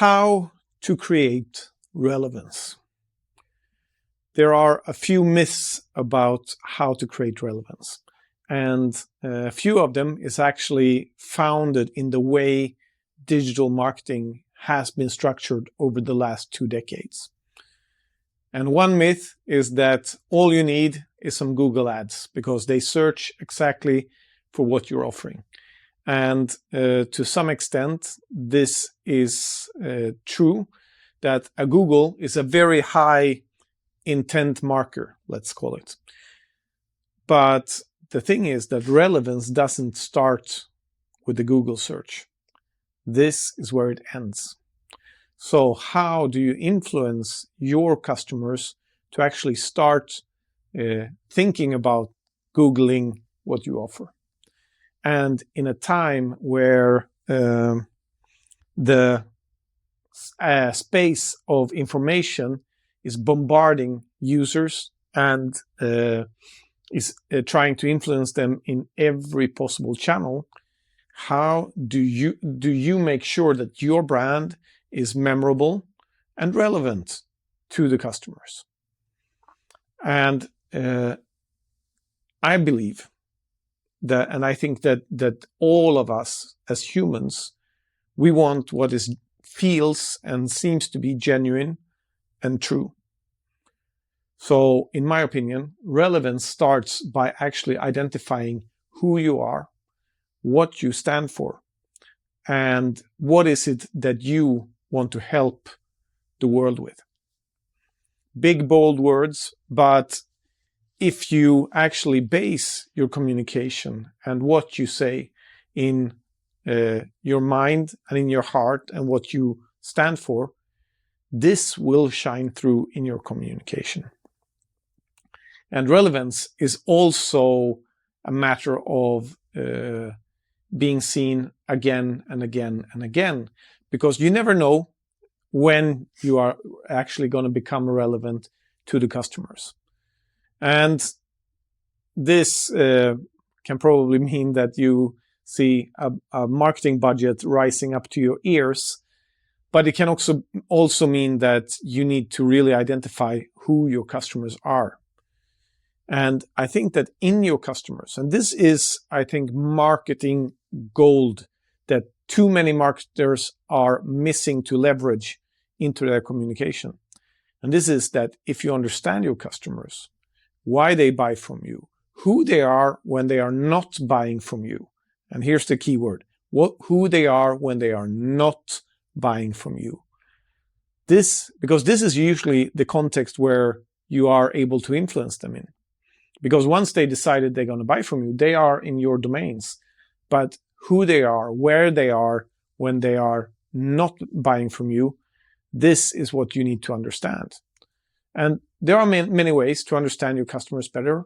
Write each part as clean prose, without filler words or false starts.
How to create relevance. There are a few myths about how to create relevance, and a few of them is actually founded in the way digital marketing has been structured over the last 2 decades. And one myth is that all you need is some Google ads because they search exactly for what you're offering. And to some extent, this is true, that a Google is a very high intent marker, let's call it. But the thing is that relevance doesn't start with the Google search. This is where it ends. So how do you influence your customers to actually start thinking about Googling what you offer? And in a time where the space of information is bombarding users and is trying to influence them in every possible channel, how do you make sure that your brand is memorable and relevant to the customers? And I believe that, and I think that all of us as humans, we want what feels and seems to be genuine and true. So in my opinion, relevance starts by actually identifying who you are, what you stand for, and what is it that you want to help the world with. Big, bold words, but if you actually base your communication and what you say in your mind and in your heart and what you stand for, this will shine through in your communication. And relevance is also a matter of being seen again and again and again, because you never know when you are actually going to become relevant to the customers. And this can probably mean that you see a marketing budget rising up to your ears, but it can also mean that you need to really identify who your customers are. And I think that in your customers, and this is, I think, marketing gold that too many marketers are missing to leverage into their communication. And this is that if you understand your customers, why they buy from you, who they are when they are not buying from you. And here's the key word, who they are when they are not buying from you. Because this is usually the context where you are able to influence them in. Because once they decided they're going to buy from you, they are in your domains. But who they are, where they are when they are not buying from you, this is what you need to understand. And there are many ways to understand your customers better.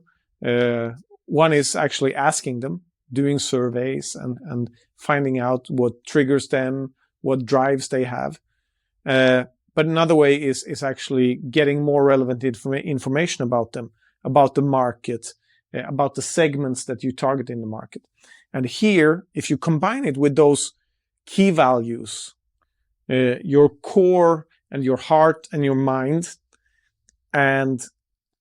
One is actually asking them, doing surveys and finding out what triggers them, what drives they have. But another way is actually getting more relevant information about them, about the market, about the segments that you target in the market. And here, if you combine it with those key values, your core and your heart and your mind, and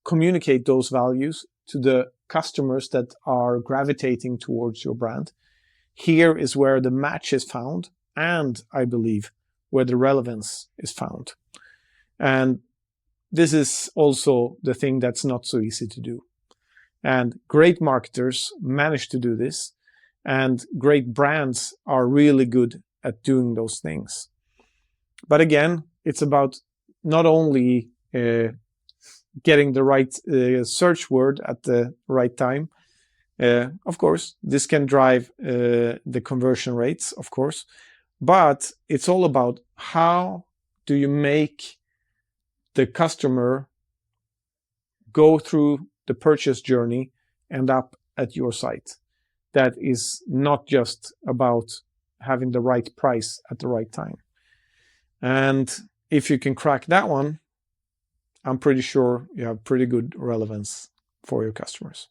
communicate those values to the customers that are gravitating towards your brand, here is where the match is found, and I believe where the relevance is found. And this is also the thing that's not so easy to do. And great marketers manage to do this, and great brands are really good at doing those things. But again, it's about not only getting the right search word at the right time. Of course, this can drive the conversion rates, of course, but it's all about how do you make the customer go through the purchase journey, end up at your site. That is not just about having the right price at the right time. And if you can crack that one, I'm pretty sure you have pretty good relevance for your customers.